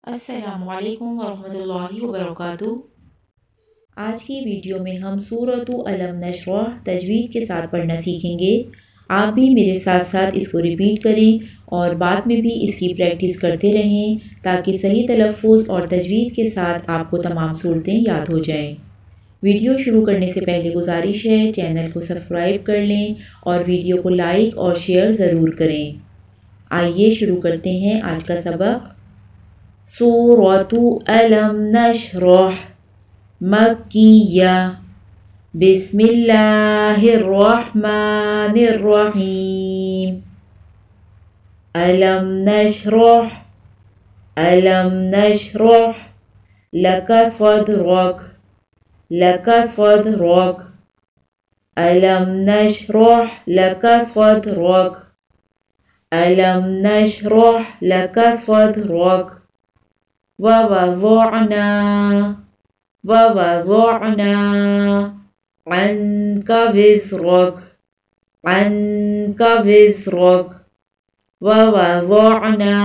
अस्सलामुअलैकुम वरहमतुल्लाहि वबरकातुहू। आज की वीडियो में हम सूरत अलम नशरह तजवीद के साथ पढ़ना सीखेंगे। आप भी मेरे साथ साथ इसको रिपीट करें और बाद में भी इसकी प्रैक्टिस करते रहें ताकि सही तलफ़्फ़ुज़ और तजवीद के साथ आपको तमाम सूरतें याद हो जाएं। वीडियो शुरू करने से पहले गुजारिश है चैनल को सब्सक्राइब कर लें और वीडियो को लाइक और शेयर ज़रूर करें। आइए शुरू करते हैं आज का सबक। सूरतु अलम नशरह मक्किया। बिस्मिल्लाहिर्रहमानिर्रहीम। अलम नशरह लका सदरक अलम नशरह लका सदरक अलम नशरह लका सदरक ववज़अना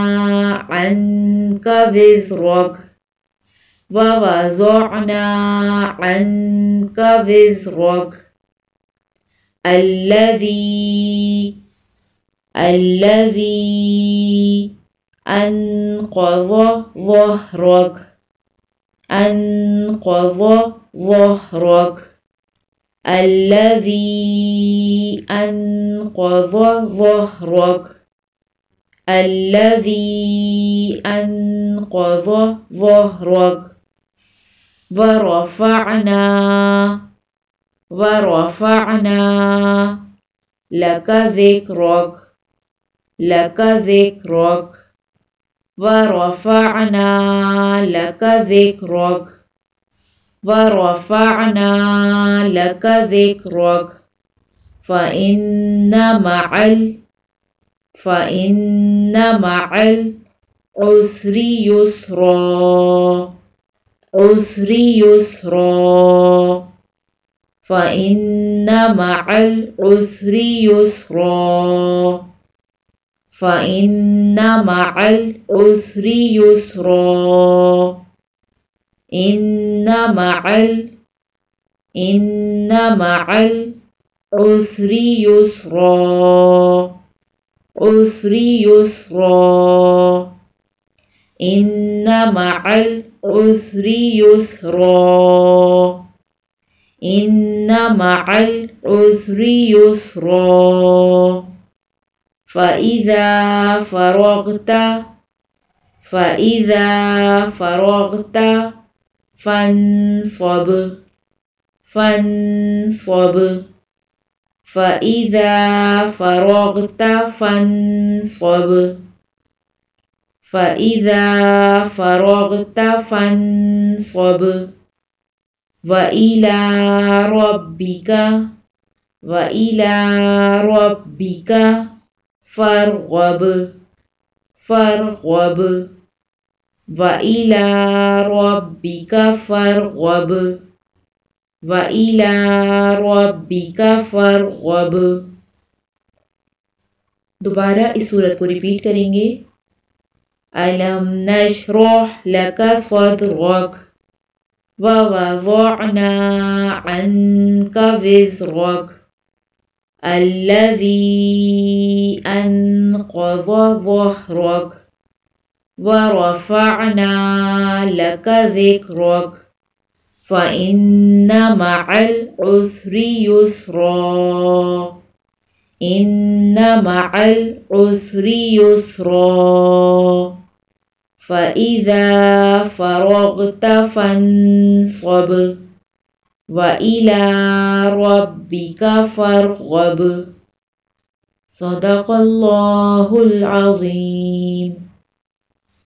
अन्का विज़रक ववज़अना अन्का विज़रक अल्लज़ी अनक़ज़ ज़हरक अल्लज़ी अनक़ज़ ज़हरक वरफ़अना लका ज़िक्रक वरफ़अना लका ज़िक्रक फ़इन्न मअल उसरि युस्रा फ़इन्न मअल उसरि युस्रा इन्न मअल उसरि युस्रा इन्न मअल उसरि युस्रा फ़इज़ा फ़रग़त फ़न्सब फ़इज़ा फ़रग़त फ़न्सब वइला रब्बिका फ़रग़ब वइला रब्बिका फ़रग़ब। दोबारा इस सूरत को रिपीट करेंगे। अलम नशरह लका सदरक ववज़अना अन्का विज़रक अल्लज़ी अनक़ज़ ज़हरक वरफ़अना लका ज़िक्रक फ़इन्न मअल उसरि युस्रा इन्न मअल उसरि युस्रा फ़इज़ा फ़रग़त फ़न्सब वइला रब्बिका फ़रग़ब। सदक़ल्लाहुल अज़ीम।